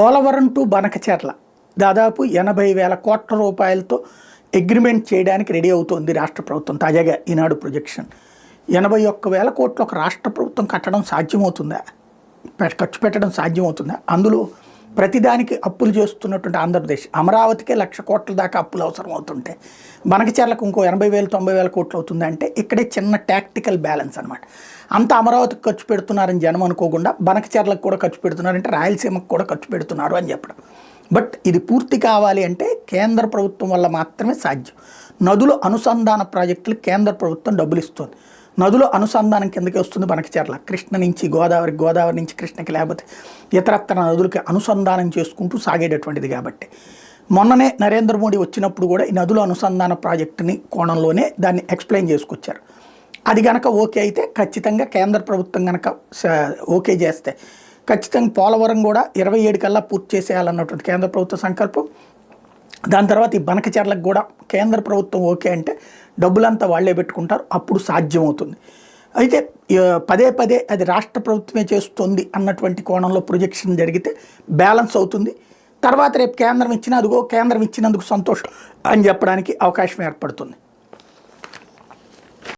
Polavaram to Banakacherla దాదాపు 80,000 కోట్ల రూపాయలతో అగ్రిమెంట్ చేయడానికి రెడీ అవుతోంది రాష్ట్ర ప్రభుత్వం. తాజాగా ఈనాడు ప్రొజెక్షన్ 81,000 కోట్లు ఒక రాష్ట్ర ప్రభుత్వం కట్టడం సాధ్యమవుతుందా, ఖర్చు పెట్టడం సాధ్యమవుతుందా? అందులో ప్రతిదానికి అప్పులు చేస్తున్నటువంటి ఆంధ్రప్రదేశ్ అమరావతికే 1,00,000 కోట్ల దాకా అప్పులు అవసరం అవుతుంటే బనకచెర్లకు ఇంకో 80,000 90,000 కోట్లు అవుతుందంటే ఇక్కడే చిన్న టాక్టికల్ బ్యాలెన్స్ అనమాట. అంత అమరావతికి ఖర్చు పెడుతున్నారని జనం అనుకోకుండా బనకచెర్లకు కూడా ఖర్చు పెడుతున్నారంటే రాయలసీమకు కూడా ఖర్చు పెడుతున్నారు అని చెప్పడం. బట్ ఇది పూర్తి కావాలి అంటే కేంద్ర ప్రభుత్వం వల్ల మాత్రమే సాధ్యం. నదుల అనుసంధాన ప్రాజెక్టులు కేంద్ర ప్రభుత్వం డబ్బులు ఇస్తుంది. నదుల అనుసంధానం కిందకి వస్తుంది బనకచెర్ల. కృష్ణ నుంచి గోదావరి, గోదావరి నుంచి కృష్ణకి, లేకపోతే ఇతరత్ర నదులకి అనుసంధానం చేసుకుంటూ సాగేటటువంటిది. కాబట్టి మొన్ననే నరేంద్ర మోడీ వచ్చినప్పుడు కూడా ఈ నదుల అనుసంధాన ప్రాజెక్టుని కోణంలోనే దాన్ని ఎక్స్ప్లెయిన్ చేసుకొచ్చారు. అది కనుక ఓకే అయితే ఖచ్చితంగా కేంద్ర ప్రభుత్వం కనుక ఓకే చేస్తే ఖచ్చితంగా పోలవరం కూడా 27 కల్లా పూర్తి చేసేయాలన్నటువంటి కేంద్ర ప్రభుత్వ సంకల్పం. దాని తర్వాత ఈ బనకచెర్లకు కూడా కేంద్ర ప్రభుత్వం ఓకే అంటే డబ్బులంతా వాళ్లే పెట్టుకుంటారు, అప్పుడు సాధ్యమవుతుంది. అయితే పదే పదే అది రాష్ట్ర ప్రభుత్వమే చేస్తుంది అన్నటువంటి కోణంలో ప్రొజెక్షన్ జరిగితే బ్యాలెన్స్ అవుతుంది. తర్వాత రేపు కేంద్రం ఇచ్చినా అదిగో కేంద్రం ఇచ్చినందుకు సంతోషం అని చెప్పడానికి అవకాశం ఏర్పడుతుంది.